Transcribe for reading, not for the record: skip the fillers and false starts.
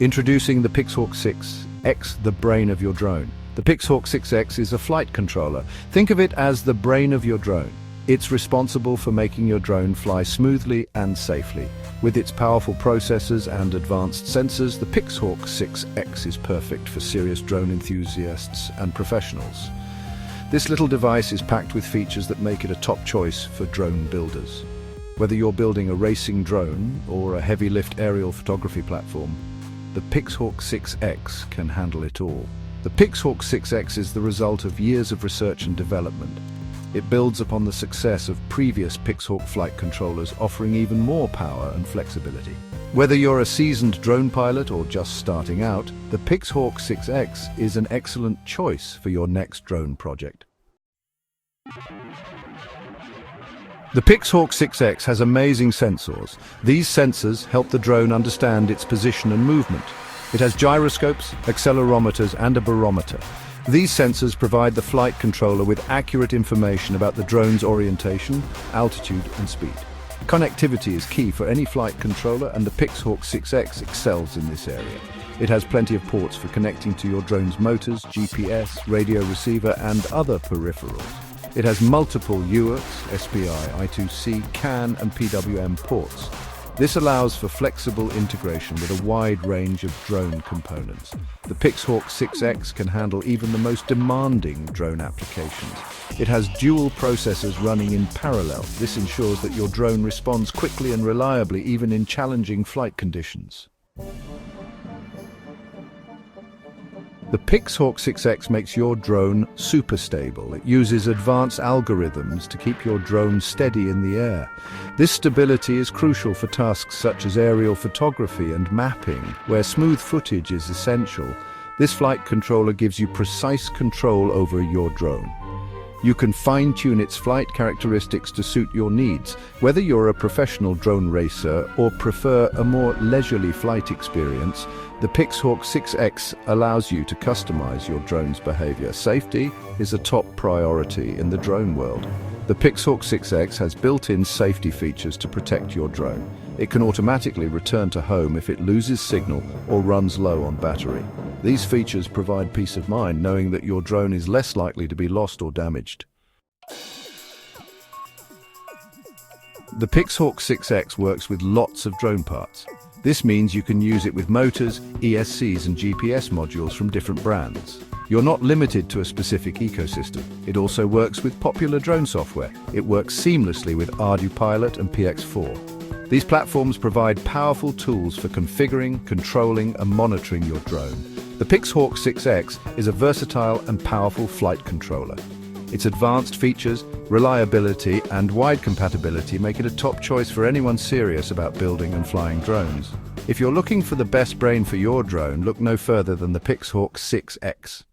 Introducing the Pixhawk 6X, the brain of your drone. The Pixhawk 6X is a flight controller. Think of it as the brain of your drone. It's responsible for making your drone fly smoothly and safely. With its powerful processors and advanced sensors, the Pixhawk 6X is perfect for serious drone enthusiasts and professionals. This little device is packed with features that make it a top choice for drone builders. Whether you're building a racing drone or a heavy-lift aerial photography platform, the Pixhawk 6X can handle it all. The Pixhawk 6X is the result of years of research and development. It builds upon the success of previous Pixhawk flight controllers, offering even more power and flexibility. Whether you're a seasoned drone pilot or just starting out, the Pixhawk 6X is an excellent choice for your next drone project. The Pixhawk 6X has amazing sensors. These sensors help the drone understand its position and movement. It has gyroscopes, accelerometers, and a barometer. These sensors provide the flight controller with accurate information about the drone's orientation, altitude, and speed. Connectivity is key for any flight controller, and the Pixhawk 6X excels in this area. It has plenty of ports for connecting to your drone's motors, GPS, radio receiver, and other peripherals. It has multiple UARTs, SPI, I2C, CAN, and PWM ports. This allows for flexible integration with a wide range of drone components. The Pixhawk 6X can handle even the most demanding drone applications. It has dual processors running in parallel. This ensures that your drone responds quickly and reliably even in challenging flight conditions. The Pixhawk 6X makes your drone super stable. It uses advanced algorithms to keep your drone steady in the air. This stability is crucial for tasks such as aerial photography and mapping, where smooth footage is essential. This flight controller gives you precise control over your drone. You can fine-tune its flight characteristics to suit your needs, whether you're a professional drone racer or prefer a more leisurely flight experience. The Pixhawk 6X allows you to customize your drone's behavior. Safety is a top priority in the drone world. The Pixhawk 6X has built-in safety features to protect your drone. It can automatically return to home if it loses signal or runs low on battery. These features provide peace of mind knowing that your drone is less likely to be lost or damaged. The Pixhawk 6X works with lots of drone parts. This means you can use it with motors, ESCs, and GPS modules from different brands. You're not limited to a specific ecosystem. It also works with popular drone software. It works seamlessly with ArduPilot and PX4. These platforms provide powerful tools for configuring, controlling, and monitoring your drone. The Pixhawk 6X is a versatile and powerful flight controller. Its advanced features, reliability, and wide compatibility make it a top choice for anyone serious about building and flying drones. If you're looking for the best brain for your drone, look no further than the Pixhawk 6X.